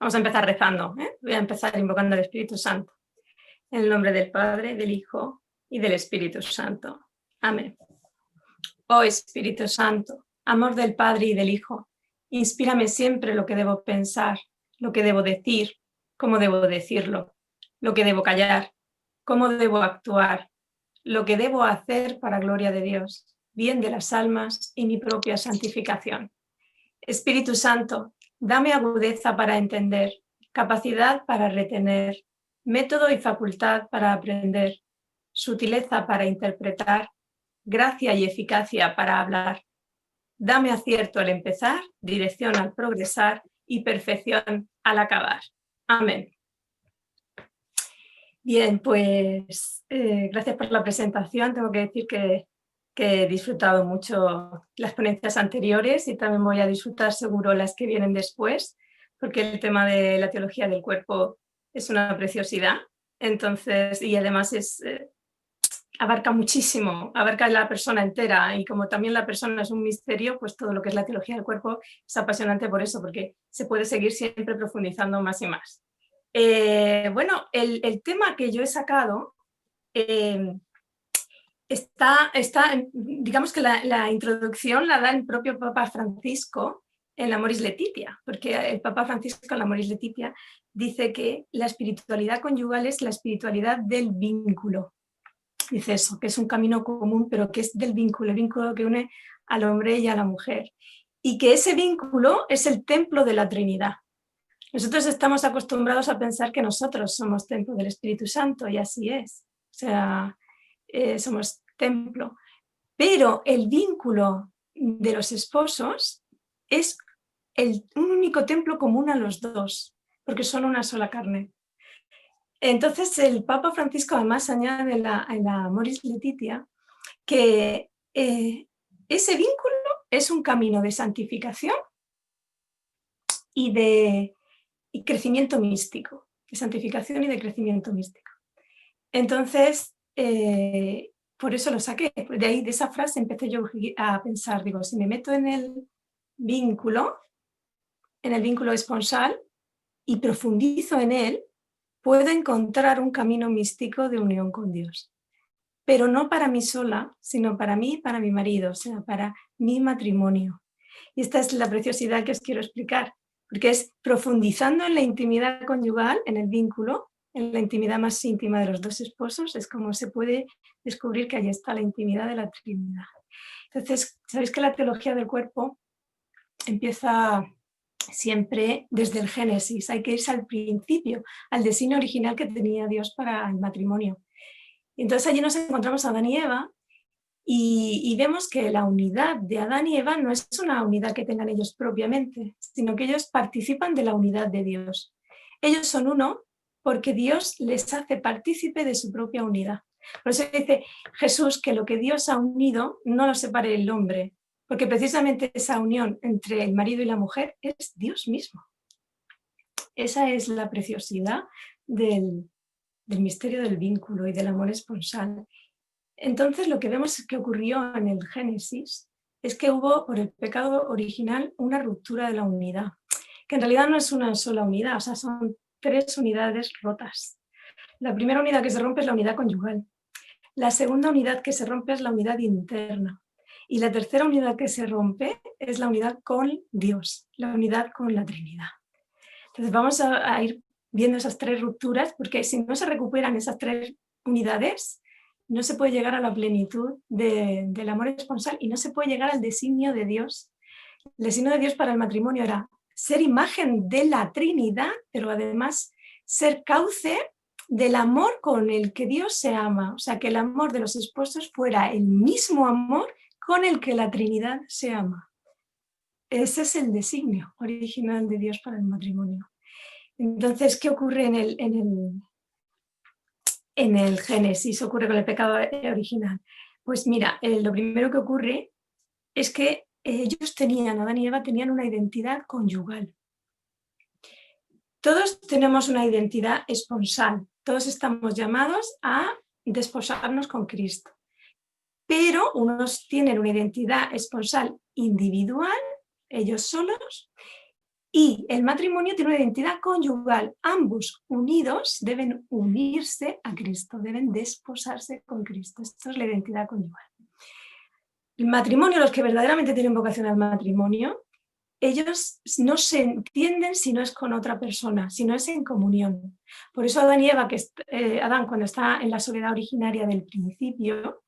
Vamos a empezar rezando, ¿eh? Voy a empezar invocando al Espíritu Santo. En el nombre del Padre, del Hijo y del Espíritu Santo. Amén. Oh Espíritu Santo, amor del Padre y del Hijo, inspírame siempre lo que debo pensar, lo que debo decir, cómo debo decirlo, lo que debo callar, cómo debo actuar, lo que debo hacer para gloria de Dios, bien de las almas y mi propia santificación. Espíritu Santo, dame agudeza para entender, capacidad para retener, método y facultad para aprender, sutileza para interpretar, gracia y eficacia para hablar. Dame acierto al empezar, dirección al progresar y perfección al acabar. Amén. Bien, pues gracias por la presentación. Tengo que decir que he disfrutado mucho las ponencias anteriores y también voy a disfrutar seguro las que vienen después, porque el tema de la teología del cuerpo es una preciosidad. Entonces, y además abarca muchísimo, abarca la persona entera, y como también la persona es un misterio, pues todo lo que es la teología del cuerpo es apasionante por eso, porque se puede seguir siempre profundizando más y más. Bueno, el tema que yo he sacado digamos que la introducción la da el propio Papa Francisco en la Amoris Laetitia, porque el Papa Francisco en la Amoris Laetitia dice que la espiritualidad conyugal es la espiritualidad del vínculo. Dice eso, que es un camino común, pero que es del vínculo, el vínculo que une al hombre y a la mujer. Y que ese vínculo es el templo de la Trinidad. Nosotros estamos acostumbrados a pensar que nosotros somos templo del Espíritu Santo, y así es. O sea, somos templo. Pero el vínculo de los esposos es un único templo común a los dos, porque son una sola carne. Entonces el Papa Francisco además añade en la Amoris Laetitia que ese vínculo es un camino de santificación y de crecimiento místico, de santificación y de crecimiento místico. Entonces, por eso lo saqué. De ahí, de esa frase, empecé yo a pensar, digo, si me meto en el vínculo esponsal y profundizo en él, puedo encontrar un camino místico de unión con Dios. Pero no para mí sola, sino para mí y para mi marido, o sea, para mi matrimonio. Y esta es la preciosidad que os quiero explicar, porque es profundizando en la intimidad conyugal, en el vínculo, en la intimidad más íntima de los dos esposos, es como se puede descubrir que ahí está la intimidad de la Trinidad. Entonces, sabéis que la teología del cuerpo empieza siempre desde el Génesis, hay que irse al principio, al designio original que tenía Dios para el matrimonio. Entonces allí nos encontramos a Adán y Eva y vemos que la unidad de Adán y Eva no es una unidad que tengan ellos propiamente, sino que ellos participan de la unidad de Dios. Ellos son uno porque Dios les hace partícipe de su propia unidad. Por eso dice Jesús que lo que Dios ha unido no lo separe el hombre, porque precisamente esa unión entre el marido y la mujer es Dios mismo. Esa es la preciosidad del misterio del vínculo y del amor esponsal. Entonces lo que vemos que ocurrió en el Génesis es que hubo por el pecado original una ruptura de la unidad, que en realidad no es una sola unidad, o sea, son 3 unidades rotas. La primera unidad que se rompe es la unidad conyugal, la segunda unidad que se rompe es la unidad interna, y la tercera unidad que se rompe es la unidad con Dios, la unidad con la Trinidad. Entonces vamos a ir viendo esas 3 rupturas, porque si no se recuperan esas 3 unidades, no se puede llegar a la plenitud del amor esponsal y no se puede llegar al designio de Dios. El designio de Dios para el matrimonio era ser imagen de la Trinidad, pero además ser cauce del amor con el que Dios se ama. O sea, que el amor de los esposos fuera el mismo amor con el que la Trinidad se ama. Ese es el designio original de Dios para el matrimonio. Entonces, ¿qué ocurre en el Génesis? Ocurre con el pecado original. Pues mira, lo primero que ocurre es que Adán y Eva tenían una identidad conyugal. Todos tenemos una identidad esponsal, todos estamos llamados a desposarnos con Cristo, pero unos tienen una identidad esponsal individual, ellos solos, Y el matrimonio tiene una identidad conyugal. Ambos unidos deben unirse a Cristo, deben desposarse con Cristo. Esto es la identidad conyugal. El matrimonio, los que verdaderamente tienen vocación al matrimonio, ellos no se entienden si no es con otra persona, si no es en comunión. Por eso Adán y Eva, Adán cuando está en la soledad originaria del principio,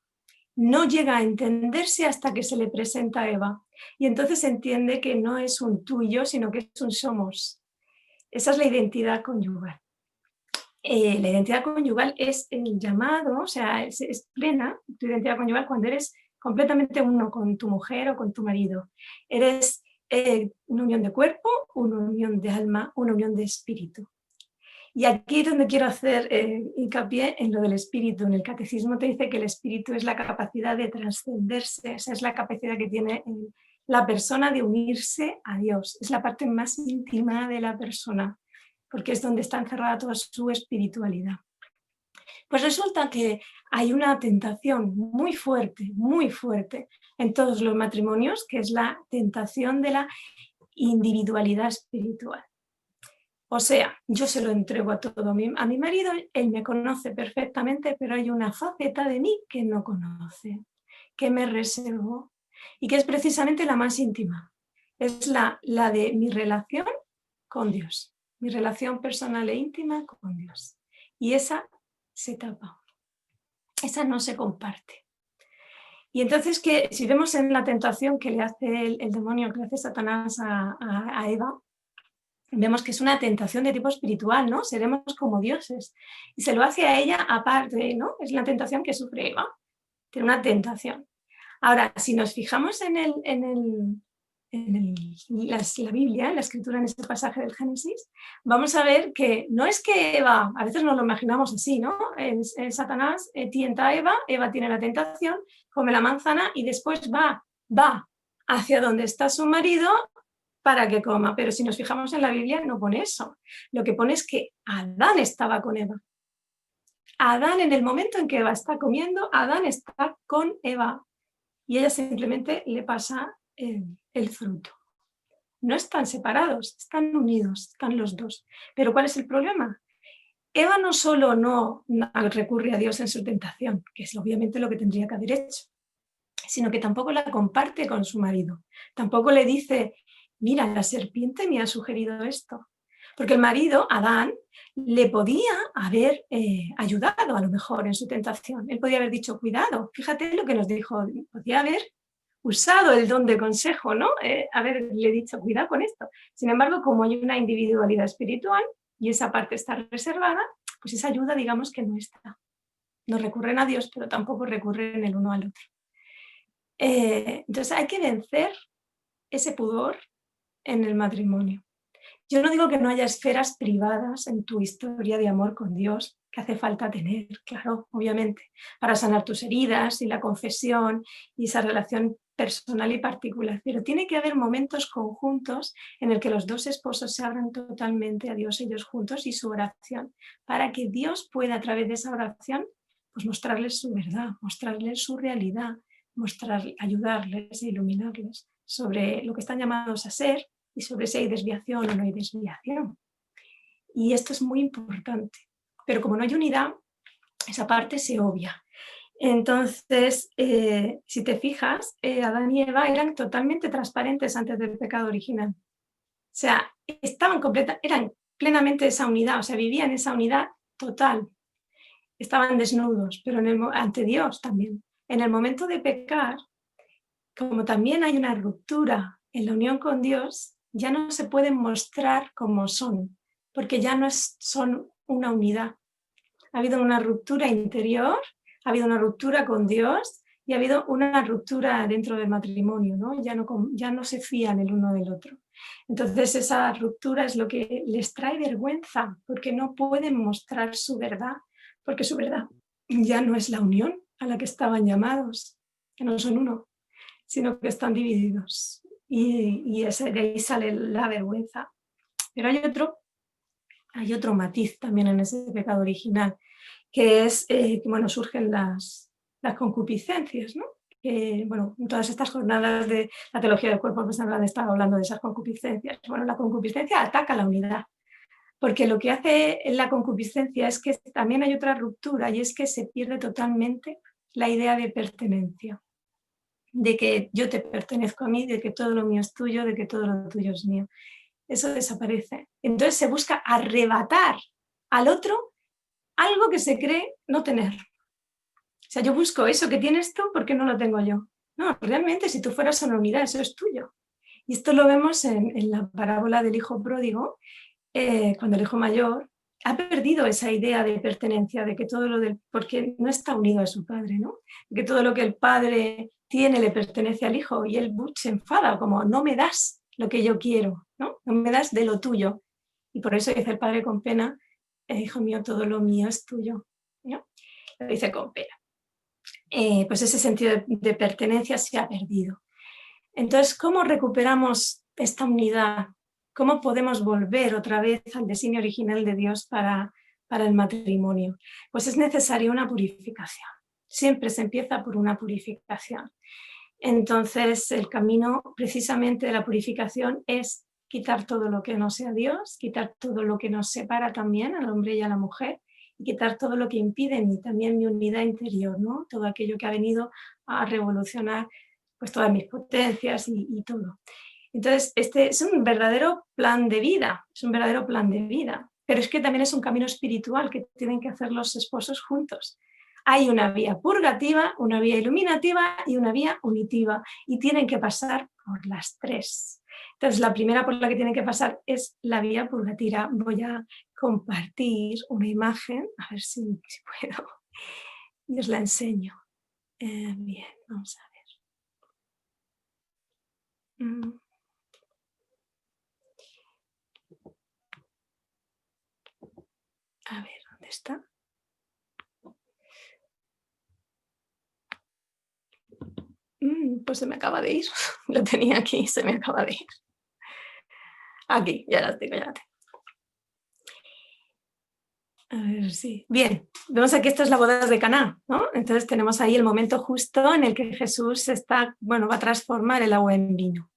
no llega a entenderse hasta que se le presenta a Eva. Y entonces entiende que no es un tú y yo, sino que es un somos. Esa es la identidad conyugal. La identidad conyugal es el llamado, o sea, es plena tu identidad conyugal cuando eres completamente uno con tu mujer o con tu marido. Eres una unión de cuerpo, una unión de alma, una unión de espíritu. Y aquí es donde quiero hacer hincapié en lo del espíritu. En el catecismo te dice que el espíritu es la capacidad de trascenderse, esa es la capacidad que tiene la persona de unirse a Dios. Es la parte más íntima de la persona, porque es donde está encerrada toda su espiritualidad. Pues resulta que hay una tentación muy fuerte en todos los matrimonios, que es la tentación de la individualidad espiritual. O sea, yo se lo entrego a todo a mi marido, él me conoce perfectamente, pero hay una faceta de mí que no conoce, que me reservo y que es precisamente la más íntima. Es la de mi relación con Dios, mi relación personal e íntima con Dios. Y esa se tapa, esa no se comparte. Y entonces, si vemos en la tentación que le hace el demonio, que le hace Satanás a Eva, vemos que es una tentación de tipo espiritual, ¿no? Seremos como dioses. Y se lo hace a ella aparte, ¿no? Es la tentación que sufre Eva. Tiene una tentación. Ahora, si nos fijamos en la Biblia, en la escritura, en este pasaje del Génesis, vamos a ver que no es que Eva, a veces nos lo imaginamos así, ¿no? Satanás tienta a Eva, Eva tiene la tentación, come la manzana y después va hacia donde está su marido para que coma. Pero si nos fijamos en la Biblia no pone eso. Lo que pone es que Adán estaba con Eva. Adán, en el momento en que Eva está comiendo, Adán está con Eva y ella simplemente le pasa el fruto. No están separados, están unidos, están los dos. Pero ¿cuál es el problema? Eva no solo no recurre a Dios en su tentación, que es obviamente lo que tendría que haber hecho, sino que tampoco la comparte con su marido. Tampoco le dice, mira, la serpiente me ha sugerido esto. Porque el marido, Adán, le podía haber ayudado a lo mejor en su tentación. Él podía haber dicho, cuidado, fíjate lo que nos dijo, podía haber usado el don de consejo, ¿no? Haberle dicho, cuidado con esto. Sin embargo, como hay una individualidad espiritual y esa parte está reservada, pues esa ayuda, digamos que no está. No recurren a Dios, pero tampoco recurren el uno al otro. Entonces hay que vencer ese pudor en el matrimonio. Yo no digo que no haya esferas privadas en tu historia de amor con Dios, que hace falta tener, claro, obviamente, para sanar tus heridas y la confesión y esa relación personal y particular, pero tiene que haber momentos conjuntos en el que los dos esposos se abran totalmente a Dios ellos juntos y su oración, para que Dios pueda a través de esa oración pues mostrarles su verdad, mostrarles su realidad, ayudarles e iluminarles sobre lo que están llamados a ser y sobre si hay desviación o no hay desviación. Y esto es muy importante. Pero como no hay unidad, esa parte se obvia. Entonces, si te fijas, Adán y Eva eran totalmente transparentes antes del pecado original. O sea, eran plenamente esa unidad, o sea, vivían esa unidad total. Estaban desnudos, pero ante Dios también. En el momento de pecar, como también hay una ruptura en la unión con Dios, ya no se pueden mostrar como son, porque ya no son una unidad. Ha habido una ruptura interior, ha habido una ruptura con Dios y ha habido una ruptura dentro del matrimonio, ¿no? Ya no se fían el uno del otro. Entonces esa ruptura es lo que les trae vergüenza, porque no pueden mostrar su verdad, porque su verdad ya no es la unión a la que estaban llamados, que no son uno, sino que están divididos. Y de ahí sale la vergüenza. Pero hay otro matiz también en ese pecado original, que es que surgen las concupiscencias, ¿no? bueno, en todas estas jornadas de la teología del cuerpo pues han estado hablando de esas concupiscencias. Bueno, la concupiscencia ataca la unidad, porque lo que hace la concupiscencia es que también hay otra ruptura, y es que se pierde totalmente la idea de pertenencia, de que yo te pertenezco a mí, de que todo lo mío es tuyo, de que todo lo tuyo es mío. Eso desaparece. Entonces se busca arrebatar al otro algo que se cree no tener. O sea, yo busco eso que tienes tú, ¿por qué no lo tengo yo? No, realmente si tú fueras una unidad, eso es tuyo. Y esto lo vemos en la parábola del hijo pródigo, cuando el hijo mayor ha perdido esa idea de pertenencia, de que todo lo del, porque no está unido a su padre, ¿no? Que todo lo que el padre tiene le pertenece al hijo, y él se enfada, como no me das lo que yo quiero, ¿no? No me das de lo tuyo. Y por eso dice el padre con pena, hijo mío, todo lo mío es tuyo, ¿no? Lo dice con pena. Pues ese sentido de pertenencia se ha perdido. Entonces, ¿cómo recuperamos esta unidad? ¿Cómo podemos volver otra vez al diseño original de Dios para el matrimonio? Pues es necesaria una purificación. Siempre se empieza por una purificación. Entonces, el camino precisamente de la purificación es quitar todo lo que no sea Dios, quitar todo lo que nos separa también al hombre y a la mujer, y quitar todo lo que impide también mi unidad interior, ¿no? Todo aquello que ha venido a revolucionar pues todas mis potencias y todo. Entonces, este es un verdadero plan de vida, es un verdadero plan de vida, pero es que también es un camino espiritual que tienen que hacer los esposos juntos. Hay una vía purgativa, una vía iluminativa y una vía unitiva, y tienen que pasar por las tres. Entonces, la primera por la que tienen que pasar es la vía purgativa. Voy a compartir una imagen, a ver si puedo, y os la enseño. Bien, vamos a ver. A ver, ¿dónde está? Pues se me acaba de ir. Lo tenía aquí, se me acaba de ir. Aquí, ya la tengo, ya la tengo. A ver, sí. Bien, vemos aquí, esto es la boda de Caná, ¿no? Entonces tenemos ahí el momento justo en el que Jesús va a transformar el agua en vino.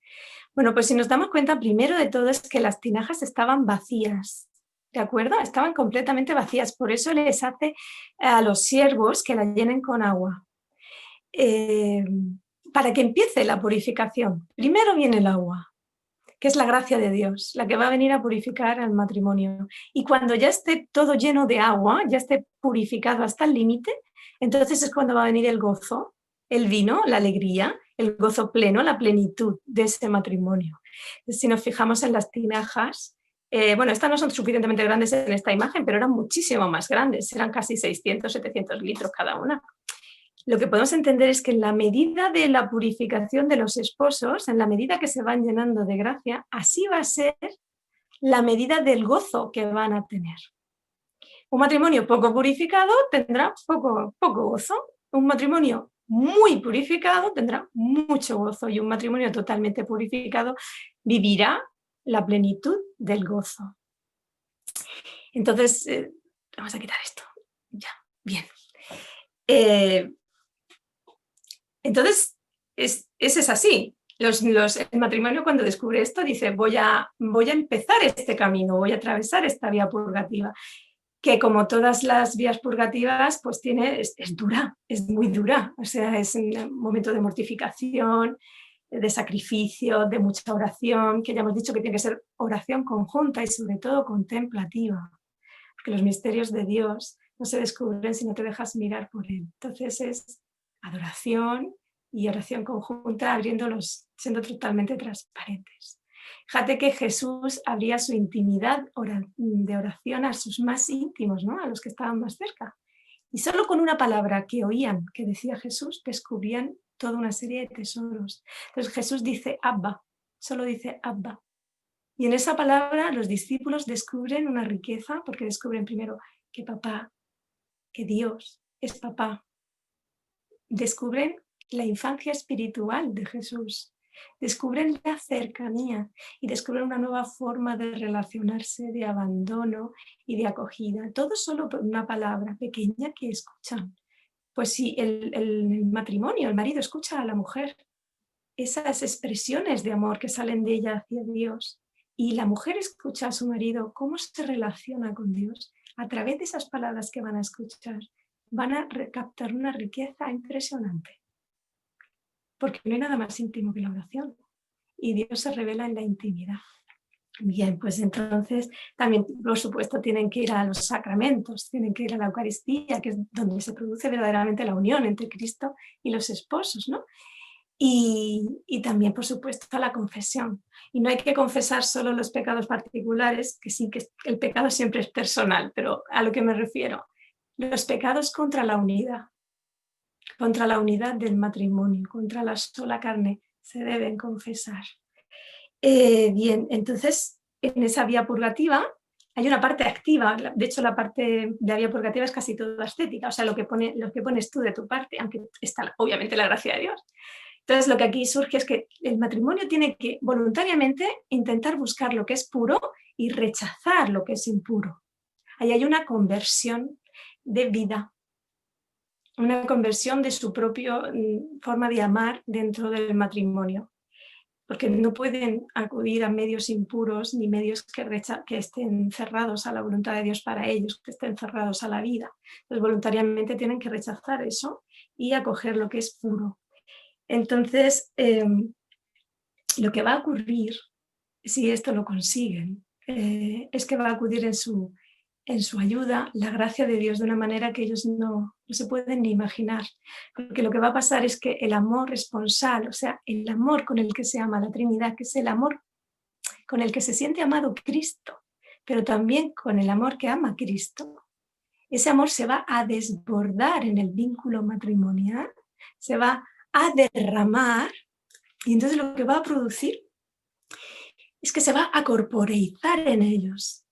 Bueno, pues si nos damos cuenta, primero de todo es que las tinajas estaban vacías, ¿de acuerdo? Estaban completamente vacías, por eso les hace a los siervos que la llenen con agua. Para que empiece la purificación. Primero viene el agua, que es la gracia de Dios, la que va a venir a purificar al matrimonio. Y cuando ya esté todo lleno de agua, ya esté purificado hasta el límite, entonces es cuando va a venir el gozo, el vino, la alegría, el gozo pleno, la plenitud de ese matrimonio. Si nos fijamos en las tinajas, bueno, estas no son suficientemente grandes en esta imagen, pero eran muchísimo más grandes, eran casi 600, 700 litros cada una. Lo que podemos entender es que en la medida de la purificación de los esposos, en la medida que se van llenando de gracia, así va a ser la medida del gozo que van a tener. Un matrimonio poco purificado tendrá poco gozo. Un matrimonio muy purificado tendrá mucho gozo, y un matrimonio totalmente purificado vivirá la plenitud del gozo. Entonces, vamos a quitar esto. Ya, bien. Entonces, ese es así. El matrimonio, cuando descubre esto, dice, voy a empezar este camino, voy a atravesar esta vía purgativa, que como todas las vías purgativas, pues es dura, es muy dura. O sea, es un momento de mortificación, de sacrificio, de mucha oración, que ya hemos dicho que tiene que ser oración conjunta y sobre todo contemplativa, porque los misterios de Dios no se descubren si no te dejas mirar por Él. Entonces es adoración y oración conjunta, siendo totalmente transparentes. Fíjate que Jesús abría su intimidad de oración a sus más íntimos, ¿no? A los que estaban más cerca. Y solo con una palabra que oían, que decía Jesús, descubrían toda una serie de tesoros. Entonces Jesús dice Abba, solo dice Abba. Y en esa palabra los discípulos descubren una riqueza, porque descubren primero que papá, que Dios es papá. Descubren la infancia espiritual de Jesús, descubren la cercanía y descubren una nueva forma de relacionarse, de abandono y de acogida. Todo solo por una palabra pequeña que escuchan. pues si el matrimonio, el marido escucha a la mujer, esas expresiones de amor que salen de ella hacia Dios, y la mujer escucha a su marido, cómo se relaciona con Dios, a través de esas palabras que van a escuchar, van a captar una riqueza impresionante. Porque no hay nada más íntimo que la oración. Y Dios se revela en la intimidad. Bien, pues entonces también, por supuesto, tienen que ir a los sacramentos, tienen que ir a la Eucaristía, que es donde se produce verdaderamente la unión entre Cristo y los esposos, ¿no? Y también, por supuesto, a la confesión. Y no hay que confesar solo los pecados particulares, que sí que el pecado siempre es personal, pero a lo que me refiero, los pecados contra la unidad del matrimonio, contra la sola carne, se deben confesar. Bien, entonces, en esa vía purgativa hay una parte activa, de hecho la parte de la vía purgativa es casi toda estética, o sea, lo que pones tú de tu parte, aunque está obviamente la gracia de Dios. Entonces, lo que aquí surge es que el matrimonio tiene que voluntariamente intentar buscar lo que es puro y rechazar lo que es impuro. Ahí hay una conversión de vida, una conversión de su propia forma de amar dentro del matrimonio, porque no pueden acudir a medios impuros ni medios que estén cerrados a la voluntad de Dios para ellos, que estén cerrados a la vida. Entonces, voluntariamente tienen que rechazar eso y acoger lo que es puro. Entonces, lo que va a ocurrir, si esto lo consiguen, es que va a acudir en su ayuda la gracia de Dios de una manera que ellos no se pueden ni imaginar. Porque lo que va a pasar es que el amor responsal, o sea, el amor con el que se ama la Trinidad, que es el amor con el que se siente amado Cristo, pero también con el amor que ama Cristo, ese amor se va a desbordar en el vínculo matrimonial, se va a derramar, y entonces lo que va a producir es que se va a corporeizar en ellos.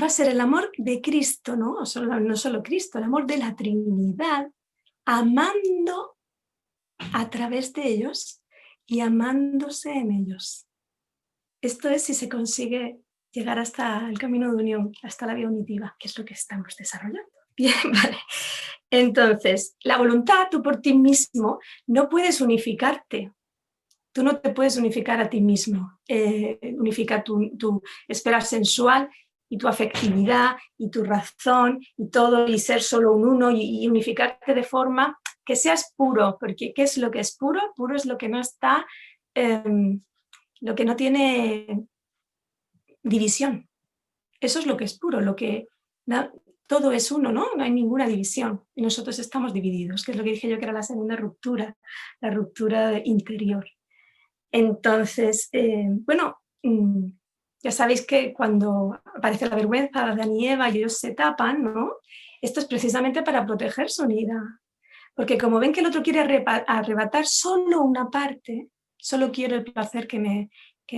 Va a ser el amor de Cristo, ¿no? No solo Cristo, el amor de la Trinidad, amando a través de ellos y amándose en ellos. Esto es si se consigue llegar hasta el camino de unión, hasta la vía unitiva, que es lo que estamos desarrollando. Bien, vale. Entonces, la voluntad, tú por ti mismo, no puedes unificarte. Tú no te puedes unificar a ti mismo, unificar tu esfera sensual y tu afectividad y tu razón y todo y ser solo un uno y unificarte de forma que seas puro, porque ¿qué es lo que es puro? Puro es lo que no está, lo que no tiene división. Eso es lo que es puro, todo es uno, ¿no? No hay ninguna división y nosotros estamos divididos, que es lo que dije yo que era la segunda ruptura, la ruptura interior. Entonces, bueno, ya sabéis que cuando aparece la vergüenza, Adán y Eva y ellos se tapan, ¿no? Esto es precisamente para proteger su unidad. Porque como ven que el otro quiere arrebatar solo una parte, solo quiero el placer que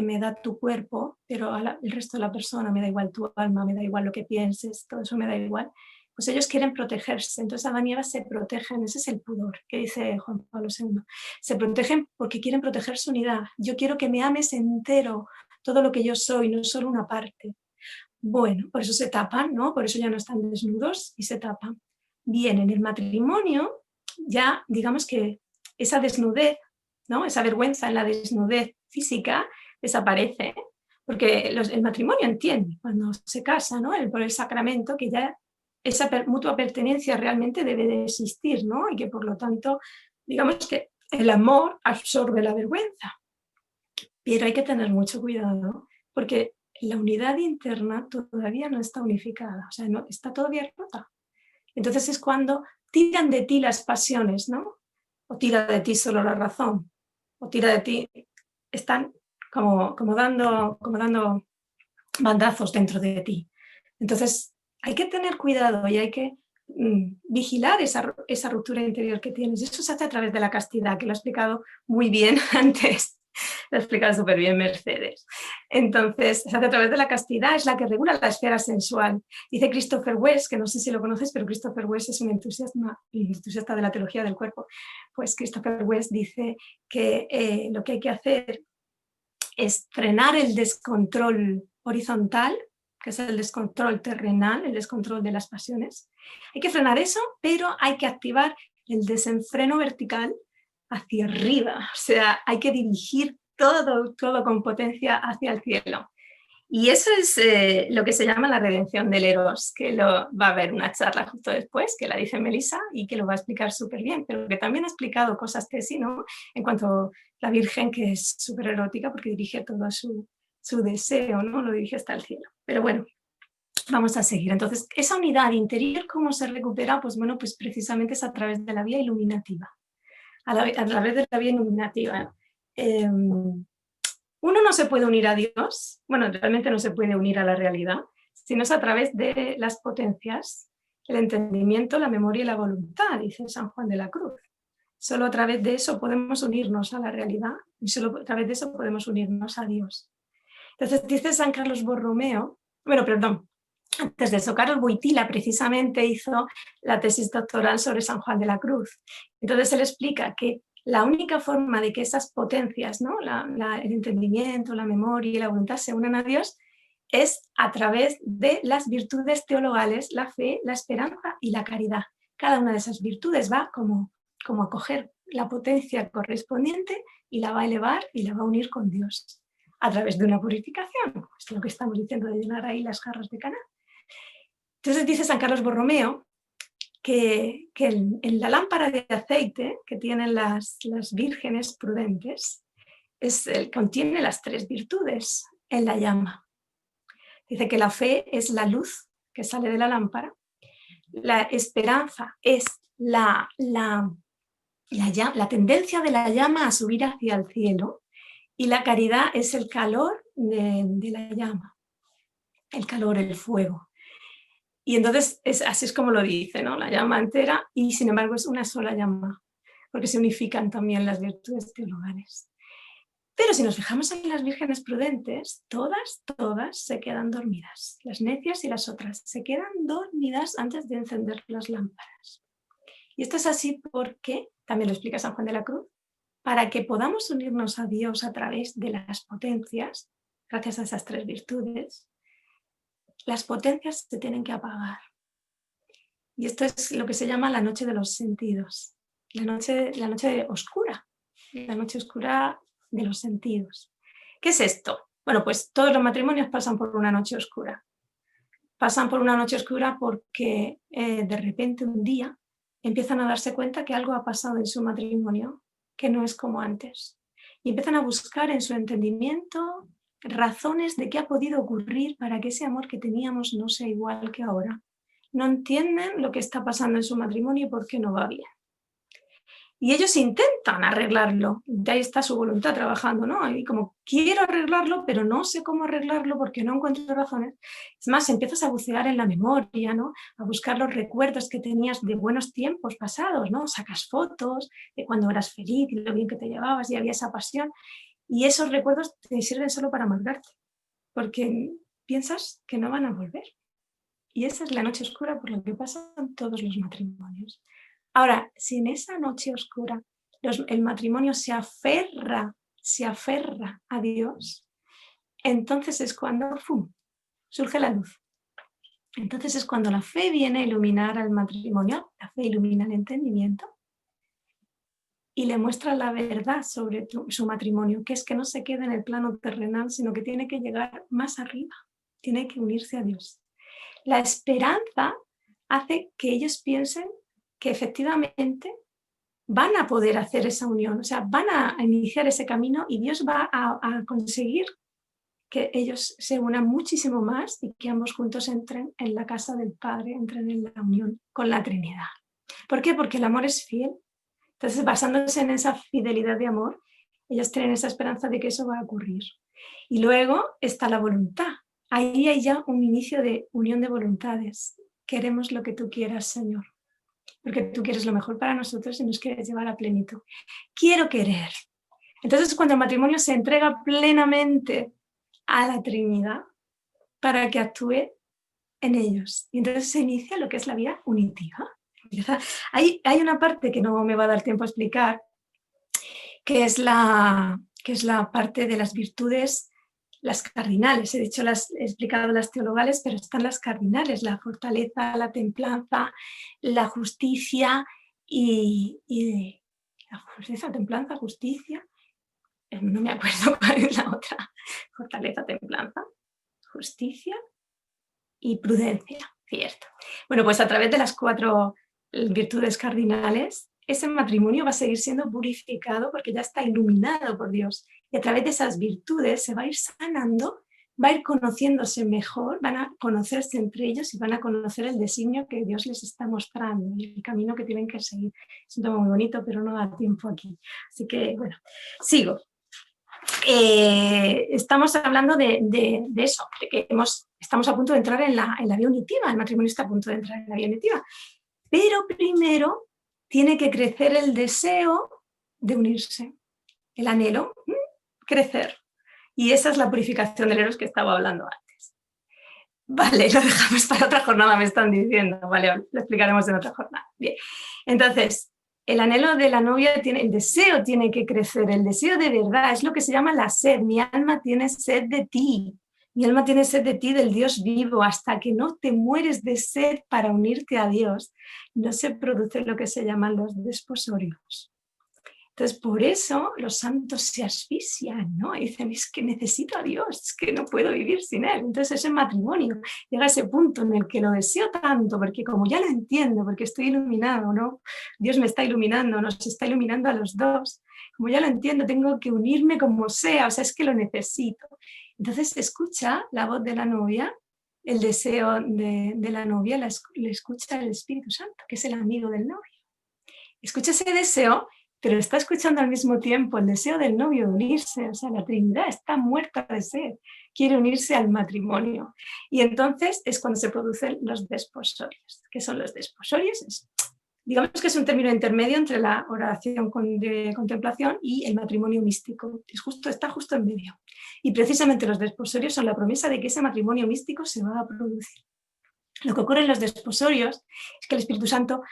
me da tu cuerpo, pero el resto de la persona, me da igual tu alma, me da igual lo que pienses, todo eso me da igual, pues ellos quieren protegerse. Entonces Adán y Eva se protegen, ese es el pudor que dice Juan Pablo II. Se protegen porque quieren proteger su unidad. Yo quiero que me ames entero, todo lo que yo soy, no solo una parte. Bueno, por eso se tapan, ¿no? Por eso ya no están desnudos y se tapan. Bien, en el matrimonio ya digamos que esa desnudez, ¿no? Esa vergüenza en la desnudez física desaparece, porque el matrimonio entiende cuando se casa, ¿no? Por el sacramento, que ya esa mutua pertenencia realmente debe de existir, ¿no? Y que por lo tanto, digamos que el amor absorbe la vergüenza. Pero hay que tener mucho cuidado, porque la unidad interna todavía no está unificada, o sea, no, está todavía rota. Entonces es cuando tiran de ti las pasiones, ¿no? O tira de ti solo la razón, o tira de ti, están como dando bandazos dentro de ti. Entonces hay que tener cuidado y hay que vigilar esa ruptura interior que tienes. Eso se hace a través de la castidad, que lo he explicado muy bien antes. Lo ha explicado súper bien Mercedes. Entonces, se hace a través de la castidad, es la que regula la esfera sensual. Dice Christopher West, que no sé si lo conoces, pero Christopher West es un entusiasta de la teología del cuerpo. Pues Christopher West dice que lo que hay que hacer es frenar el descontrol horizontal, que es el descontrol terrenal, el descontrol de las pasiones. Hay que frenar eso, pero hay que activar el desenfreno vertical hacia arriba, o sea, hay que dirigir todo con potencia hacia el cielo. Y eso es lo que se llama la redención del Eros, que va a haber una charla justo después, que la dice Melissa y que lo va a explicar súper bien, pero que también ha explicado cosas Tesi, ¿no? En cuanto a la Virgen, que es súper erótica porque dirige todo su deseo, ¿no? Lo dirige hasta el cielo. Pero bueno, vamos a seguir. Entonces, esa unidad interior, ¿cómo se recupera? Pues bueno, pues precisamente es a través de la vía iluminativa. A través de la vía iluminativa. Uno no se puede unir a Dios, bueno, realmente no se puede unir a la realidad, sino es a través de las potencias, el entendimiento, la memoria y la voluntad, dice San Juan de la Cruz. Solo a través de eso podemos unirnos a la realidad y solo a través de eso podemos unirnos a Dios. Entonces dice San Carlos Borromeo, antes de eso, Carlos Wojtyla precisamente hizo la tesis doctoral sobre San Juan de la Cruz. Entonces él explica que la única forma de que esas potencias, ¿no? El entendimiento, la memoria y la voluntad se unan a Dios es a través de las virtudes teologales, la fe, la esperanza y la caridad. Cada una de esas virtudes va como a coger la potencia correspondiente y la va a elevar y la va a unir con Dios a través de una purificación. Es lo que estamos diciendo de llenar ahí las jarras de Caná. Entonces dice San Carlos Borromeo que en la lámpara de aceite que tienen las vírgenes prudentes contiene las 3 virtudes en la llama. Dice que la fe es la luz que sale de la lámpara, la esperanza es la tendencia de la llama a subir hacia el cielo y la caridad es el calor de la llama, el calor, el fuego. Y entonces así es como lo dice, ¿no? La llama entera, y sin embargo es una sola llama, porque se unifican también las virtudes teologales. Pero si nos fijamos en las vírgenes prudentes, todas se quedan dormidas. Las necias y las otras se quedan dormidas antes de encender las lámparas. Y esto es así porque, también lo explica San Juan de la Cruz, para que podamos unirnos a Dios a través de las potencias, gracias a esas 3 virtudes, las potencias se tienen que apagar. Y esto es lo que se llama la noche de los sentidos, la noche oscura, la noche oscura de los sentidos. ¿Qué es esto? Bueno, pues todos los matrimonios pasan por una noche oscura. Pasan por una noche oscura porque de repente un día empiezan a darse cuenta que algo ha pasado en su matrimonio que no es como antes. Y empiezan a buscar en su entendimiento razones de qué ha podido ocurrir para que ese amor que teníamos no sea igual que ahora. No entienden lo que está pasando en su matrimonio y por qué no va bien. Y ellos intentan arreglarlo, de ahí está su voluntad trabajando, ¿no? Y como quiero arreglarlo, pero no sé cómo arreglarlo porque no encuentro razones. Es más, empiezas a bucear en la memoria, ¿no? A buscar los recuerdos que tenías de buenos tiempos pasados, ¿no? Sacas fotos de cuando eras feliz y lo bien que te llevabas y había esa pasión. Y esos recuerdos te sirven solo para amargarte, porque piensas que no van a volver. Y esa es la noche oscura por la que pasan todos los matrimonios. Ahora, si en esa noche oscura el matrimonio se aferra a Dios, entonces es cuando surge la luz. Entonces es cuando la fe viene a iluminar al matrimonio, la fe ilumina el entendimiento y le muestra la verdad sobre su matrimonio, que es que no se queda en el plano terrenal, sino que tiene que llegar más arriba, tiene que unirse a Dios. La esperanza hace que ellos piensen que efectivamente van a poder hacer esa unión, o sea, van a iniciar ese camino y Dios va a conseguir que ellos se unan muchísimo más y que ambos juntos entren en la casa del Padre, entren en la unión con la Trinidad. ¿Por qué? Porque el amor es fiel. Entonces, basándose en esa fidelidad de amor, ellos tienen esa esperanza de que eso va a ocurrir. Y luego está la voluntad. Ahí hay ya un inicio de unión de voluntades. Queremos lo que tú quieras, Señor, porque tú quieres lo mejor para nosotros y nos quieres llevar a plenitud. Quiero querer. Entonces, cuando el matrimonio se entrega plenamente a la Trinidad para que actúe en ellos, y entonces se inicia lo que es la vida unitiva. Hay una parte que no me va a dar tiempo a explicar, que es la parte de las virtudes, las cardinales. He explicado las teologales, pero están las cardinales: la fortaleza, la templanza, la justicia y esa templanza, justicia, no me acuerdo cuál es la otra, fortaleza, templanza, justicia y prudencia, cierto. Bueno, pues a través de las 4 virtudes cardinales, ese matrimonio va a seguir siendo purificado porque ya está iluminado por Dios. Y a través de esas virtudes se va a ir sanando, va a ir conociéndose mejor, van a conocerse entre ellos y van a conocer el designio que Dios les está mostrando y el camino que tienen que seguir. Es un tema muy bonito, pero no da tiempo aquí. Así que, bueno, sigo. Estamos hablando de eso, de que estamos a punto de entrar en la vía unitiva, el matrimonio está a punto de entrar en la vía unitiva. Pero primero tiene que crecer el deseo de unirse, el anhelo, crecer. Y esa es la purificación del eros que estaba hablando antes. Vale, lo dejamos para otra jornada, me están diciendo. Vale, lo explicaremos en otra jornada. Bien, entonces, el anhelo de la novia, el deseo tiene que crecer, el deseo de verdad, es lo que se llama la sed. Mi alma tiene sed de ti. Mi alma tiene sed de ti, del Dios vivo. Hasta que no te mueres de sed para unirte a Dios, no se produce lo que se llaman los desposorios. Entonces, por eso los santos se asfixian, ¿no? Y dicen, es que necesito a Dios, es que no puedo vivir sin Él. Entonces, ese matrimonio llega a ese punto en el que lo deseo tanto, porque como ya lo entiendo, porque estoy iluminado, ¿no? Dios me está iluminando, nos está iluminando a los dos. Como ya lo entiendo, tengo que unirme como sea, o sea, es que lo necesito. Entonces, escucha la voz de la novia, el deseo de la novia, le escucha el Espíritu Santo, que es el amigo del novio. Escucha ese deseo, pero está escuchando al mismo tiempo el deseo del novio de unirse, o sea, la Trinidad está muerta de sed, quiere unirse al matrimonio. Y entonces es cuando se producen los desposorios. ¿Qué son los desposorios? Digamos que es un término intermedio entre la oración de contemplación y el matrimonio místico. Está justo en medio. Y precisamente los desposorios son la promesa de que ese matrimonio místico se va a producir. Lo que ocurre en los desposorios es que el Espíritu Santo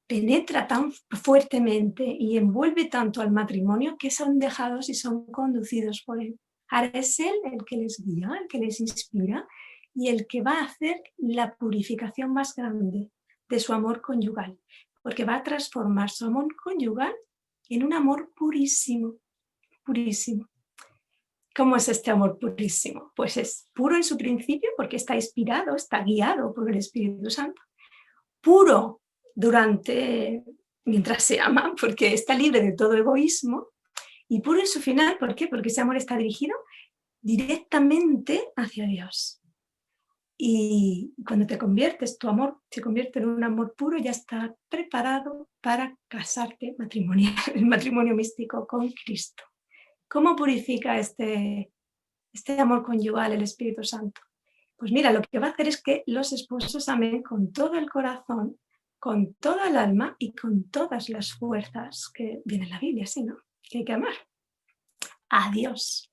penetra tan fuertemente y envuelve tanto al matrimonio que son dejados y son conducidos por él. Ahora es él el que les guía, el que les inspira y el que va a hacer la purificación más grande de su amor conyugal, porque va a transformar su amor conyugal en un amor purísimo, purísimo. ¿Cómo es este amor purísimo? Pues es puro en su principio porque está inspirado, está guiado por el Espíritu Santo. Puro mientras se ama, porque está libre de todo egoísmo, y puro en su final, ¿por qué? Porque ese amor está dirigido directamente hacia Dios. Y cuando te conviertes, tu amor se convierte en un amor puro, ya está preparado para casarte el matrimonio místico con Cristo. ¿Cómo purifica este amor conyugal el Espíritu Santo? Pues mira, lo que va a hacer es que los esposos amen con todo el corazón, con toda el alma y con todas las fuerzas que viene en la Biblia, ¿sí, no? Que hay que amar a Dios.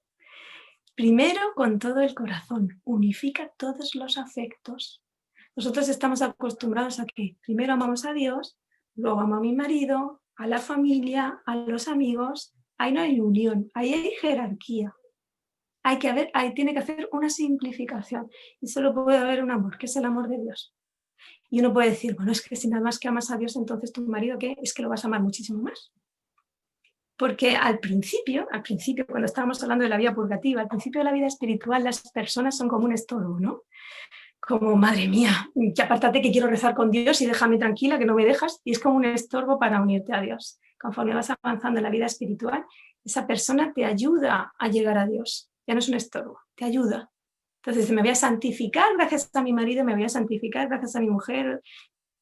Primero con todo el corazón, unifica todos los afectos. Nosotros estamos acostumbrados a que primero amamos a Dios, luego amo a mi marido, a la familia, a los amigos. Ahí no hay unión, ahí hay jerarquía. Tiene que hacer una simplificación y solo puede haber un amor, que es el amor de Dios. Y uno puede decir, bueno, es que si nada más que amas a Dios, entonces tu marido, ¿qué? Es que lo vas a amar muchísimo más. Porque al principio, cuando estábamos hablando de la vida purgativa, al principio de la vida espiritual, las personas son como un estorbo, ¿no? Como, madre mía, que apártate que quiero rezar con Dios y déjame tranquila, que no me dejas. Y es como un estorbo para unirte a Dios. Conforme vas avanzando en la vida espiritual, esa persona te ayuda a llegar a Dios. Ya no es un estorbo, te ayuda. Entonces, me voy a santificar gracias a mi marido, me voy a santificar gracias a mi mujer,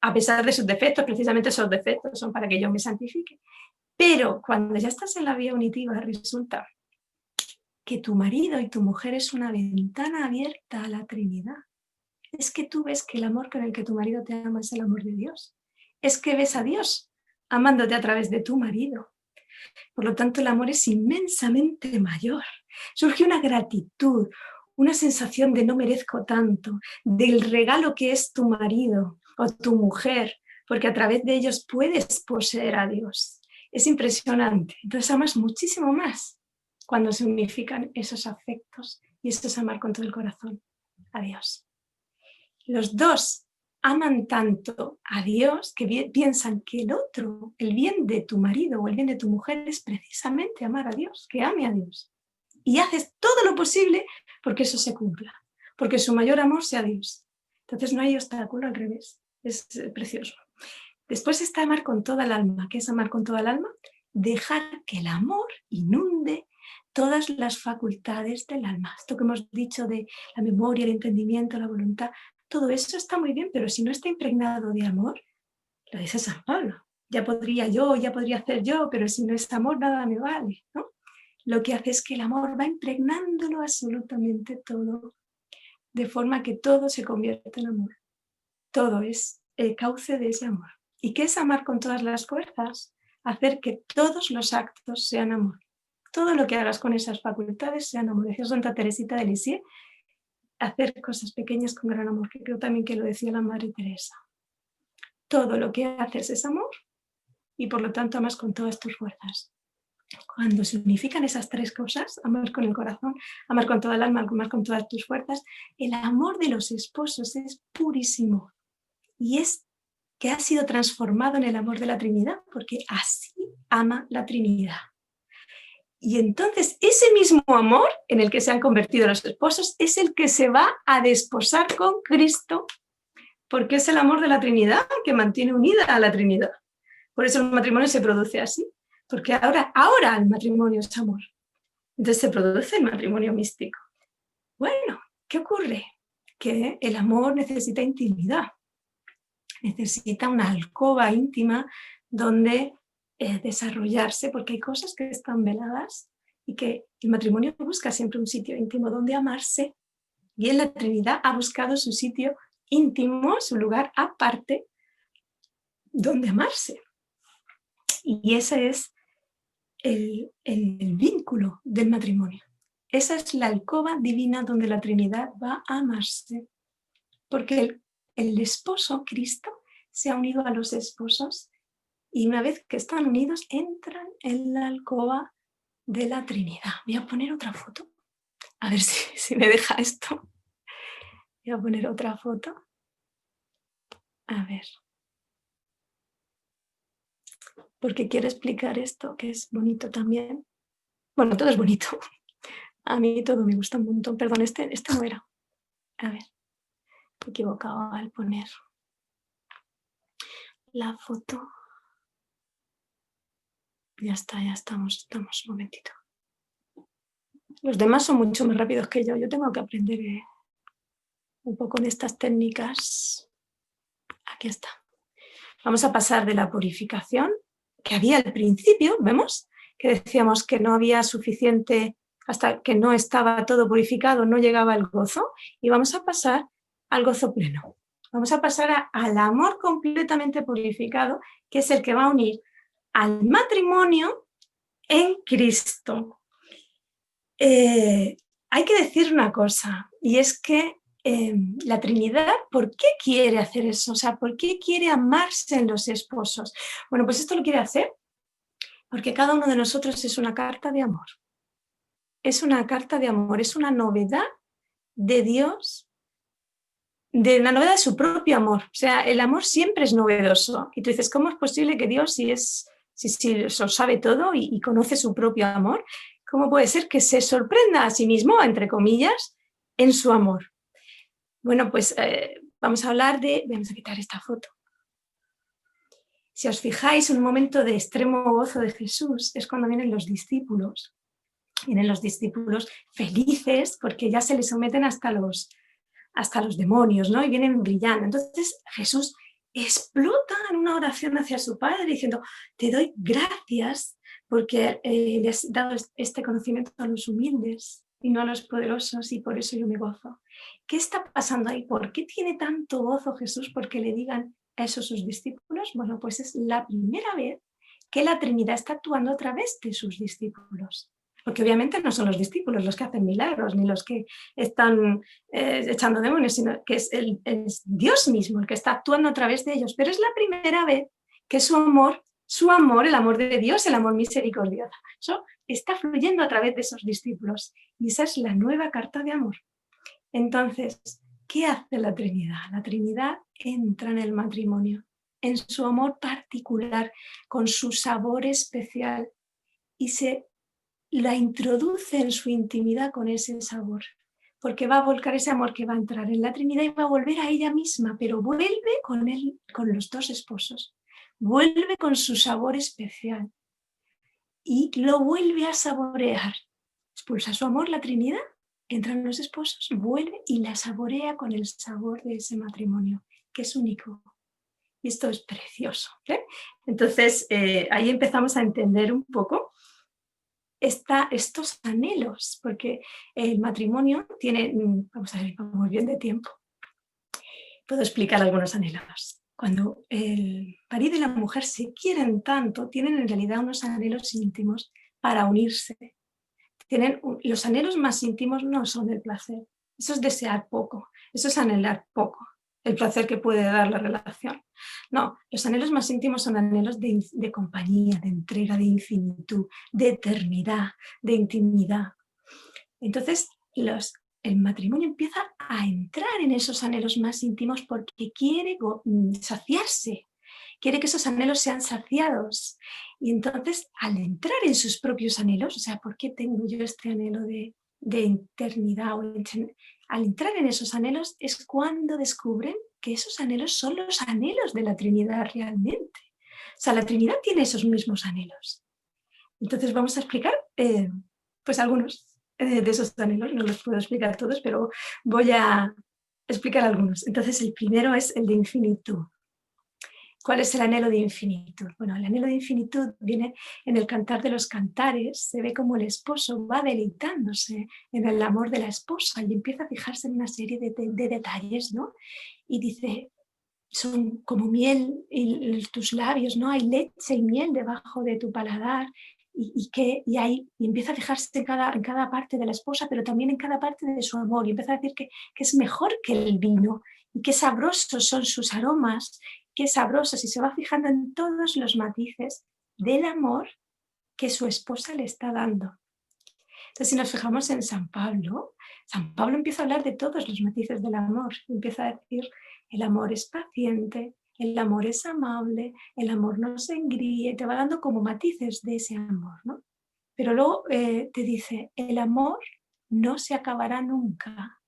a pesar de sus defectos, precisamente esos defectos son para que yo me santifique. Pero cuando ya estás en la vía unitiva, resulta que tu marido y tu mujer es una ventana abierta a la Trinidad. Es que tú ves que el amor con el que tu marido te ama es el amor de Dios. Es que ves a Dios amándote a través de tu marido. Por lo tanto, el amor es inmensamente mayor. Surge una gratitud, una sensación de no merezco tanto, del regalo que es tu marido o tu mujer, porque a través de ellos puedes poseer a Dios. Es impresionante. Entonces amas muchísimo más cuando se unifican esos afectos y esto es amar con todo el corazón a Dios. Los dos aman tanto a Dios que piensan que el otro, el bien de tu marido o el bien de tu mujer es precisamente amar a Dios, que ame a Dios. Y haces todo lo posible porque eso se cumpla, porque su mayor amor sea Dios. Entonces no hay obstáculo, al revés, es precioso. Después está amar con toda el alma. ¿Qué es amar con toda el alma? Dejar que el amor inunde todas las facultades del alma. Esto que hemos dicho de la memoria, el entendimiento, la voluntad, todo eso está muy bien, pero si no está impregnado de amor, lo dice San Pablo, ya podría hacer yo, pero si no es amor, nada me vale, ¿no? Lo que hace es que el amor va impregnándolo absolutamente todo, de forma que todo se convierte en amor. Todo es el cauce de ese amor. ¿Y qué es amar con todas las fuerzas? Hacer que todos los actos sean amor. Todo lo que hagas con esas facultades sean amor. Decía Santa Teresita de Lisieux, hacer cosas pequeñas con gran amor, que creo también que lo decía la Madre Teresa. Todo lo que haces es amor y por lo tanto amas con todas tus fuerzas. Cuando se unifican esas tres cosas, amar con el corazón, amar con toda el alma, amar con todas tus fuerzas, el amor de los esposos es purísimo y es que ha sido transformado en el amor de la Trinidad, porque así ama la Trinidad. Y entonces ese mismo amor en el que se han convertido los esposos es el que se va a desposar con Cristo, porque es el amor de la Trinidad que mantiene unida a la Trinidad. Por eso el matrimonio se produce así, porque ahora el matrimonio es amor. Entonces se produce el matrimonio místico. Bueno, ¿qué ocurre? Que el amor necesita intimidad, necesita una alcoba íntima donde desarrollarse, porque hay cosas que están veladas y que el matrimonio busca siempre un sitio íntimo donde amarse, y en la Trinidad ha buscado su sitio íntimo, su lugar aparte donde amarse. Y ese es el vínculo del matrimonio. Esa es la alcoba divina donde la Trinidad va a amarse, porque el esposo, Cristo, se ha unido a los esposos y una vez que están unidos entran en la alcoba de la Trinidad. Voy a poner otra foto, a ver si me deja esto. Voy a poner otra foto. A ver. Porque quiero explicar esto, que es bonito también. Bueno, todo es bonito. A mí todo me gusta un montón. Perdón, este no era. A ver, me he equivocado al poner la foto. Ya está, ya estamos un momentito. Los demás son mucho más rápidos que yo. Yo tengo que aprender un poco de estas técnicas. Aquí está. Vamos a pasar de la purificación que había al principio, ¿vemos? Que decíamos que no había suficiente, hasta que no estaba todo purificado, no llegaba el gozo, y vamos a pasar al gozo pleno. Vamos a pasar al amor completamente purificado, que es el que va a unir al matrimonio en Cristo. Hay que decir una cosa, y es que la Trinidad, ¿por qué quiere hacer eso? O sea, ¿por qué quiere amarse en los esposos? Bueno, pues esto lo quiere hacer porque cada uno de nosotros es una carta de amor. Es una carta de amor, es una novedad de Dios, de la novedad de su propio amor. O sea, el amor siempre es novedoso. Y tú dices, ¿cómo es posible que Dios, si lo sabe todo y conoce su propio amor, cómo puede ser que se sorprenda a sí mismo, entre comillas, en su amor? Bueno, pues vamos a hablar vamos a quitar esta foto. Si os fijáis, un momento de extremo gozo de Jesús es cuando vienen los discípulos. Vienen los discípulos felices porque ya se les someten hasta los demonios, ¿no? Y vienen brillando. Entonces Jesús explota en una oración hacia su Padre diciendo, te doy gracias porque le has dado este conocimiento a los humildes y no a los poderosos, y por eso yo me gozo. ¿Qué está pasando ahí? ¿Por qué tiene tanto gozo Jesús porque le digan a esos sus discípulos? Bueno, pues es la primera vez que la Trinidad está actuando a través de sus discípulos. Porque obviamente no son los discípulos los que hacen milagros, ni los que están echando demonios, sino que es Dios mismo el que está actuando a través de ellos. Pero es la primera vez que su amor, el amor de Dios, el amor misericordioso, está fluyendo a través de esos discípulos. Y esa es la nueva carta de amor. Entonces, ¿qué hace la Trinidad? La Trinidad entra en el matrimonio, en su amor particular, con su sabor especial, y se la introduce en su intimidad con ese sabor, porque va a volcar ese amor que va a entrar en la Trinidad y va a volver a ella misma, pero vuelve con él, con los dos esposos, vuelve con su sabor especial y lo vuelve a saborear. Expulsa su amor la Trinidad, entran los esposos, vuelve y la saborea con el sabor de ese matrimonio, que es único. Y esto es precioso, ¿eh? Entonces, ahí empezamos a entender un poco estos anhelos, porque el matrimonio tiene, vamos a ver, vamos bien de tiempo. Puedo explicar algunos anhelos. Cuando el marido y la mujer se quieren tanto, tienen en realidad unos anhelos íntimos para unirse. Los anhelos más íntimos no son el placer, eso es desear poco, eso es anhelar poco, el placer que puede dar la relación. No, los anhelos más íntimos son anhelos de compañía, de entrega, de infinitud, de eternidad, de intimidad. Entonces, el matrimonio empieza a entrar en esos anhelos más íntimos porque quiere saciarse, quiere que esos anhelos sean saciados. Y entonces, al entrar en sus propios anhelos, o sea, ¿por qué tengo yo este anhelo de eternidad? Al entrar en esos anhelos es cuando descubren que esos anhelos son los anhelos de la Trinidad realmente. O sea, la Trinidad tiene esos mismos anhelos. Entonces vamos a explicar pues algunos de esos anhelos, no los puedo explicar todos, pero voy a explicar algunos. Entonces el primero es el de infinitud. ¿Cuál es el anhelo de infinitud? Bueno, el anhelo de infinitud viene en el Cantar de los Cantares, se ve como el esposo va deleitándose en el amor de la esposa y empieza a fijarse en una serie de detalles, ¿no? Y dice, son como miel en tus labios, ¿no? Hay leche y miel debajo de tu paladar y empieza a fijarse en cada parte de la esposa, pero también en cada parte de su amor y empieza a decir que es mejor que el vino y qué sabrosos son sus aromas, qué sabrosos, y se va fijando en todos los matices del amor que su esposa le está dando. Entonces, si nos fijamos en San Pablo empieza a hablar de todos los matices del amor, empieza a decir, el amor es paciente, el amor es amable, el amor no se engríe, te va dando como matices de ese amor, ¿no? Pero luego te dice, el amor no se acabará nunca.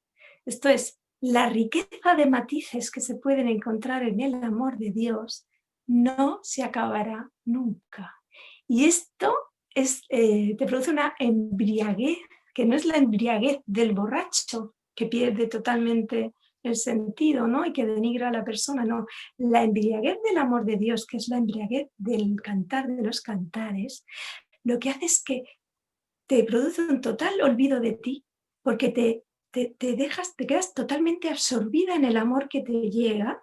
Esto es, la riqueza de matices que se pueden encontrar en el amor de Dios no se acabará nunca. Y esto te produce una embriaguez, que no es la embriaguez del borracho, que pierde totalmente el sentido, ¿no? Y que denigra a la persona, no. La embriaguez del amor de Dios, que es la embriaguez del Cantar de los Cantares, lo que hace es que te produce un total olvido de ti, porque te quedas totalmente absorbida en el amor que te llega,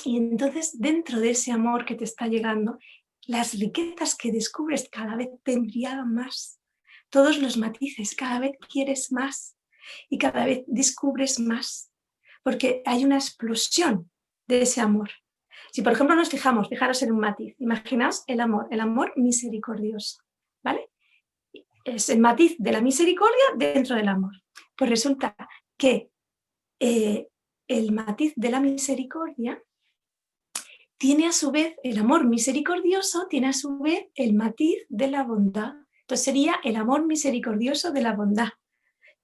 y entonces dentro de ese amor que te está llegando, las riquezas que descubres cada vez te embriagan más, todos los matices, cada vez quieres más y cada vez descubres más, porque hay una explosión de ese amor. Si por ejemplo nos fijaros en un matiz, imaginaos el amor misericordioso, ¿vale? Es el matiz de la misericordia dentro del amor. Pues resulta que el matiz de la misericordia tiene a su vez, el amor misericordioso tiene a su vez el matiz de la bondad. Entonces sería el amor misericordioso de la bondad.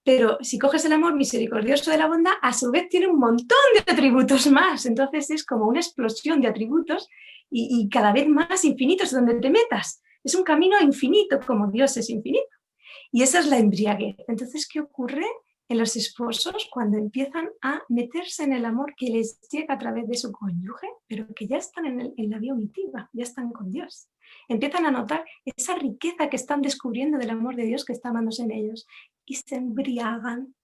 Pero si coges el amor misericordioso de la bondad, a su vez tiene un montón de atributos más. Entonces es como una explosión de atributos y cada vez más infinitos donde te metas. Es un camino infinito, como Dios es infinito. Y esa es la embriaguez. Entonces, ¿qué ocurre en los esposos cuando empiezan a meterse en el amor que les llega a través de su cónyuge, pero que ya están en la vía unitiva, ya están con Dios? Empiezan a notar esa riqueza que están descubriendo del amor de Dios que está amándose en ellos y se embriagan.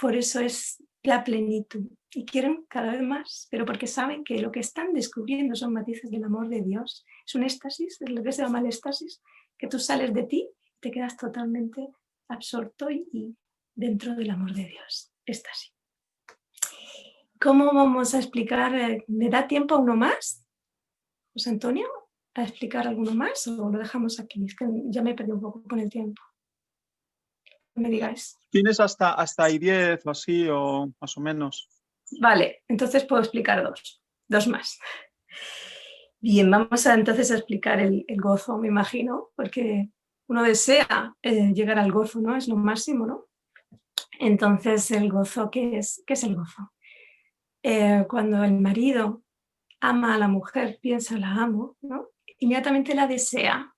Por eso es la plenitud. Y quieren cada vez más, pero porque saben que lo que están descubriendo son matices del amor de Dios. Es un éxtasis, es lo que se llama el éxtasis, que tú sales de ti y te quedas totalmente absorto y dentro del amor de Dios. Éxtasis. ¿Cómo vamos a explicar? ¿Me da tiempo a uno más, José Antonio? ¿A explicar alguno más o lo dejamos aquí? Es que ya me he perdido un poco con el tiempo. me digáis. Tienes hasta ahí 10 o así, o más o menos. Vale, entonces puedo explicar dos más. Bien, vamos entonces a explicar el gozo, me imagino, porque uno desea llegar al gozo, ¿no? Es lo máximo, ¿no? Entonces, el gozo, ¿qué es? ¿Qué es el gozo? Cuando el marido ama a la mujer, piensa, la amo, ¿no? Inmediatamente la desea.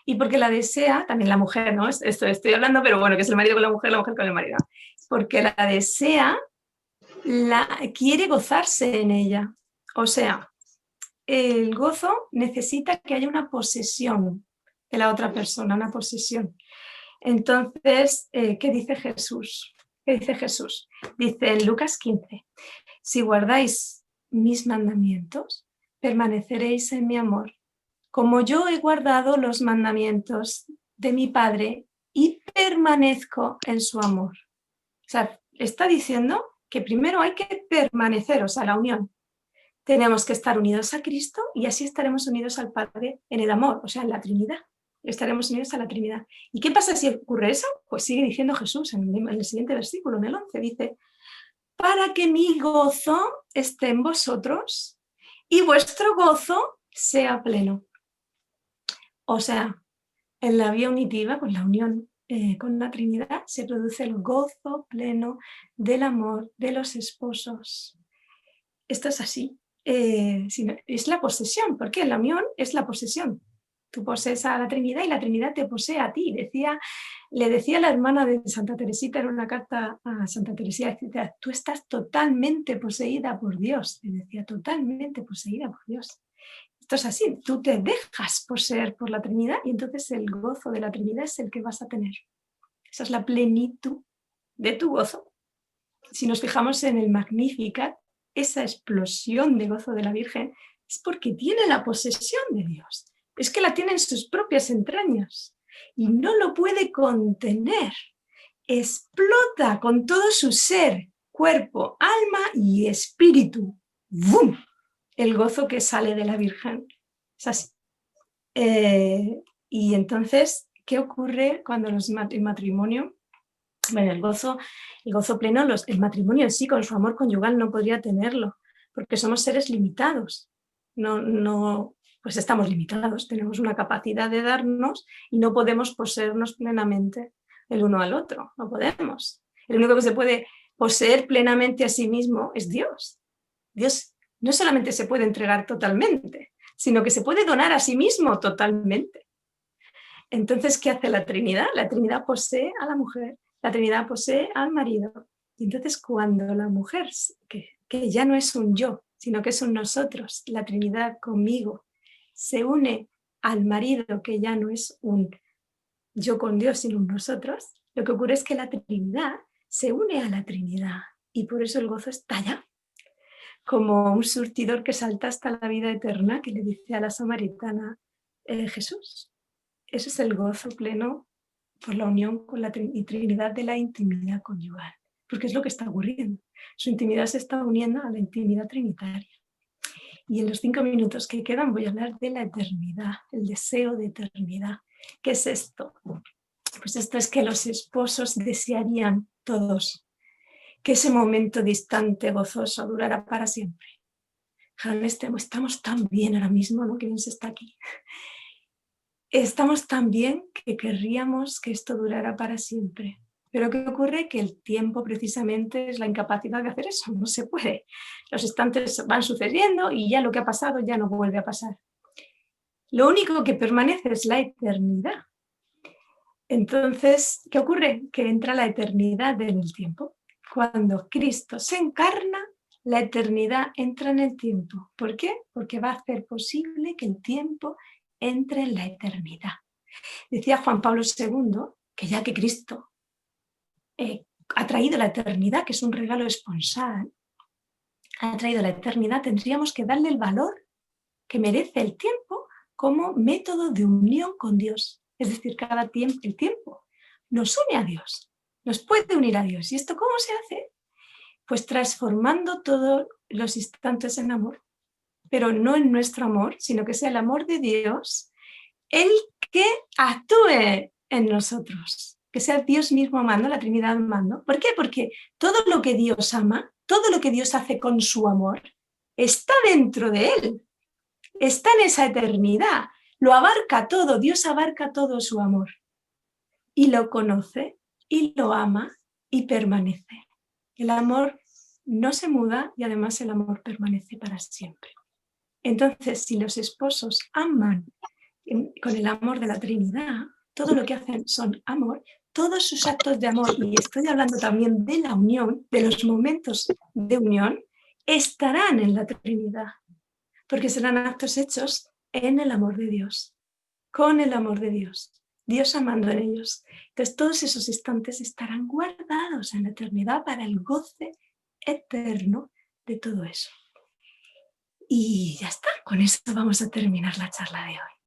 Y porque la desea, también la mujer, ¿no? Esto estoy hablando, pero bueno, que es el marido con la mujer con el marido. Porque la desea, quiere gozarse en ella. O sea, el gozo necesita que haya una posesión de la otra persona, una posesión. Entonces, ¿qué dice Jesús? ¿Qué dice Jesús? Dice en Lucas 15, si guardáis mis mandamientos, permaneceréis en mi amor, como yo he guardado los mandamientos de mi Padre y permanezco en su amor. O sea, está diciendo que primero hay que permanecer, o sea, la unión. Tenemos que estar unidos a Cristo y así estaremos unidos al Padre en el amor, o sea, en la Trinidad. Estaremos unidos a la Trinidad. ¿Y qué pasa si ocurre eso? Pues sigue diciendo Jesús en el siguiente versículo, en el 11, dice, para que mi gozo esté en vosotros y vuestro gozo sea pleno. O sea, en la vía unitiva, con la unión con la Trinidad, se produce el gozo pleno del amor de los esposos. Esto es así. Es la posesión. ¿Por qué? La unión es la posesión. Tú posees a la Trinidad y la Trinidad te posee a ti. Le decía la hermana de Santa Teresita en una carta a Santa Teresita, decía, tú estás totalmente poseída por Dios. Le decía, totalmente poseída por Dios. Esto es así, tú te dejas poseer por la Trinidad y entonces el gozo de la Trinidad es el que vas a tener. Esa es la plenitud de tu gozo. Si nos fijamos en el Magnificat, esa explosión de gozo de la Virgen es porque tiene la posesión de Dios. Es que la tiene en sus propias entrañas y no lo puede contener. Explota con todo su ser, cuerpo, alma y espíritu. ¡Bum! El gozo que sale de la Virgen. Es así. Y entonces, ¿qué ocurre cuando el matrimonio, bueno, el gozo pleno, el matrimonio en sí, con su amor conyugal, no podría tenerlo, porque somos seres limitados. Pues estamos limitados, tenemos una capacidad de darnos y no podemos poseernos plenamente el uno al otro, no podemos. El único que se puede poseer plenamente a sí mismo es Dios. Dios no solamente se puede entregar totalmente, sino que se puede donar a sí mismo totalmente. Entonces, ¿qué hace la Trinidad? La Trinidad posee a la mujer, la Trinidad posee al marido. Y entonces, cuando la mujer, que ya no es un yo, sino que es un nosotros, la Trinidad conmigo, se une al marido, que ya no es un yo con Dios, sino un nosotros, lo que ocurre es que la Trinidad se une a la Trinidad y por eso el gozo estalla como un surtidor que salta hasta la vida eterna, que le dice a la samaritana Jesús. Eso es el gozo pleno por la unión con la Trinidad de la intimidad conyugal, porque es lo que está ocurriendo. Su intimidad se está uniendo a la intimidad trinitaria. Y en los 5 minutos que quedan voy a hablar de la eternidad, el deseo de eternidad. ¿Qué es esto? Pues esto es que los esposos desearían todos que ese momento distante, gozoso, durara para siempre. Estamos tan bien ahora mismo, ¿no? Que bien se está aquí. Estamos tan bien que querríamos que esto durara para siempre. Pero ¿qué ocurre? Que el tiempo precisamente es la incapacidad de hacer eso, no se puede. Los instantes van sucediendo y ya lo que ha pasado ya no vuelve a pasar. Lo único que permanece es la eternidad. Entonces, ¿qué ocurre? Que entra la eternidad en el tiempo. Cuando Cristo se encarna, la eternidad entra en el tiempo. ¿Por qué? Porque va a hacer posible que el tiempo entre en la eternidad. Decía Juan Pablo II que ya que Cristo ha traído la eternidad, que es un regalo esponsal, ha traído la eternidad, tendríamos que darle el valor que merece el tiempo como método de unión con Dios. Es decir, el tiempo nos une a Dios, nos puede unir a Dios. ¿Y esto cómo se hace? Pues transformando todos los instantes en amor, pero no en nuestro amor, sino que sea el amor de Dios el que actúe en nosotros. que sea Dios mismo amando, la Trinidad amando. ¿Por qué? Porque todo lo que Dios ama, todo lo que Dios hace con su amor, está dentro de Él, está en esa eternidad, lo abarca todo, Dios abarca todo su amor y lo conoce y lo ama y permanece. El amor no se muda y además el amor permanece para siempre. Entonces, si los esposos aman con el amor de la Trinidad, todo lo que hacen son amor, todos sus actos de amor, y estoy hablando también de la unión, de los momentos de unión, estarán en la Trinidad, porque serán actos hechos en el amor de Dios, con el amor de Dios, Dios amando en ellos. Entonces todos esos instantes estarán guardados en la eternidad para el goce eterno de todo eso. Y ya está, con eso vamos a terminar la charla de hoy.